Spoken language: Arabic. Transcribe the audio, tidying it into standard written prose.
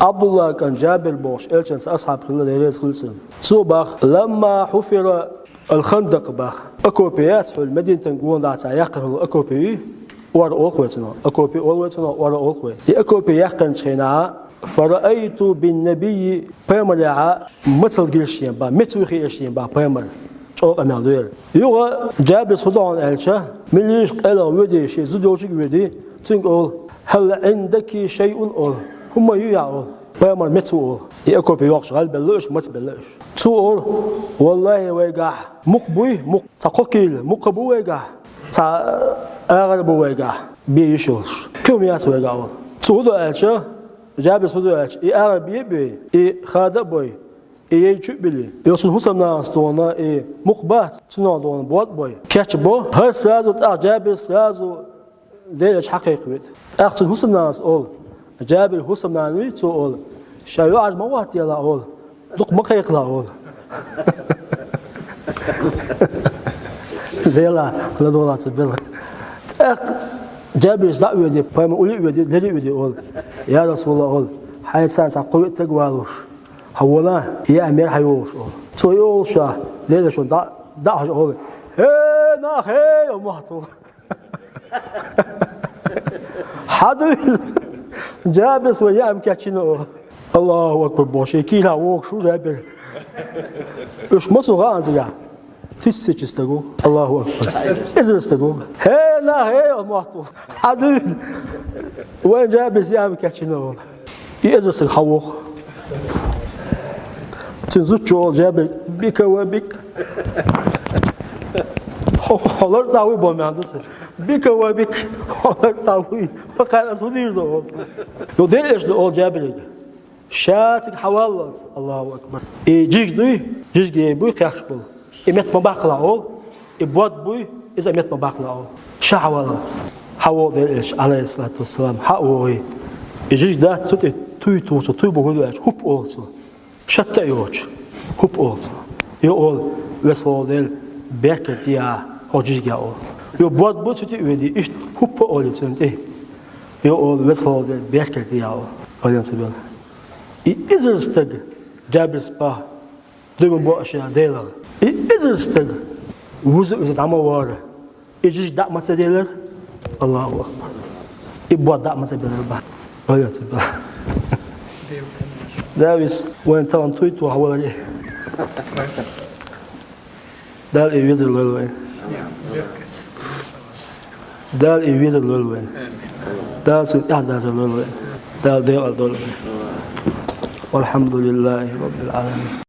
عبد الله كان جابر بوش إلشان أصحاب خلنا ليريز خلصن صوباخ لما حفر الخندق باخ أكوبيات في المدينة تنقون دعتا يقن الأكوبي ورا أولقوتنا أكوبي أولقوتنا ورا أولقوت أكوبي يقن شينا فرأيت بالنبي بيمرع مثل جيشين با مثل خيشين با بيمر شو أمير يوغا جابر صدعان إلشا من ليش قال ودي شيء زوجك ودي تنقول هل عندك شيء أول هم يعول بيمر متول يأكل بيوقش غال بلوش مت بلوش تقول والله ويقع مقبوي تقوكيل مقبو ويقع تا أغلب ويقع بيشوش كم يات ويقعول تقول أشة جاب سودو أش أغلب يبي خادم بوي يجوا بلي يوصل حسام ناس تونا مقبات تنا تونا بود بوي كاتش بو هل سازو تعجب سازو ليش حقيقي أخذ حسام ناس أول جابر حسام نانوي تقول شايو عج موات يلا أول لق مقيق لا أول ليلا لا دولا تبلا جابر زعوا يدي بام أولي يدي لدي يدي أول يا رسول الله أول حياة سانس قوي تجوالوش حولا يا أمير حيوش أول تويوشا ليلا شو دا أول هي ناخ هي محطو حاضر جابس ويا مكاتشينو الله أكبر بوشي كيلا ووك شو جابر إيش مسوغا أنزيا تيسيتشستغو الله أكبر إزرستغو هنا هي محطو حاضر وين جابس يا مكاتشينو يزرستغ حووك تنزوتشو جابر بيك وبيك حولر تاوي بومياندوس بيك وبيك حولر تاوي وكان أسودير دو يوديل إيش دو جابر شاتك حوالات الله أكبر جيج دوي جيج جي بوي خيخبل إمت مباقلا أول إبواد بوي إذا إمت مباقلا أول شا حوالات حوال ديل إيش عليه الصلاة والسلام حقوي جيج ده سوت توي توسو توي بقولوا إيش هوب أولسو شتى يوش هوب أولسو يقول وصل ديل بيركتيا هوجيج أول يبواد بوي سوت يودي إيش هوب أولسو إيه يقول وصل ديل بيركتيا أول أولين سبيل إزرستغ جابس با دوم بو أشياء ديلر إزرستغ وزء عما واره إيش دع مسديلر الله أكبر إبواد دع مسديلر با أولين سبيل داويس وين تان تويتو حوالي دال إيويزر لولوين دال إيويزر لولوين دال سوي أحداث لولوين دال ديال دولوين والحمد لله رب العالمين.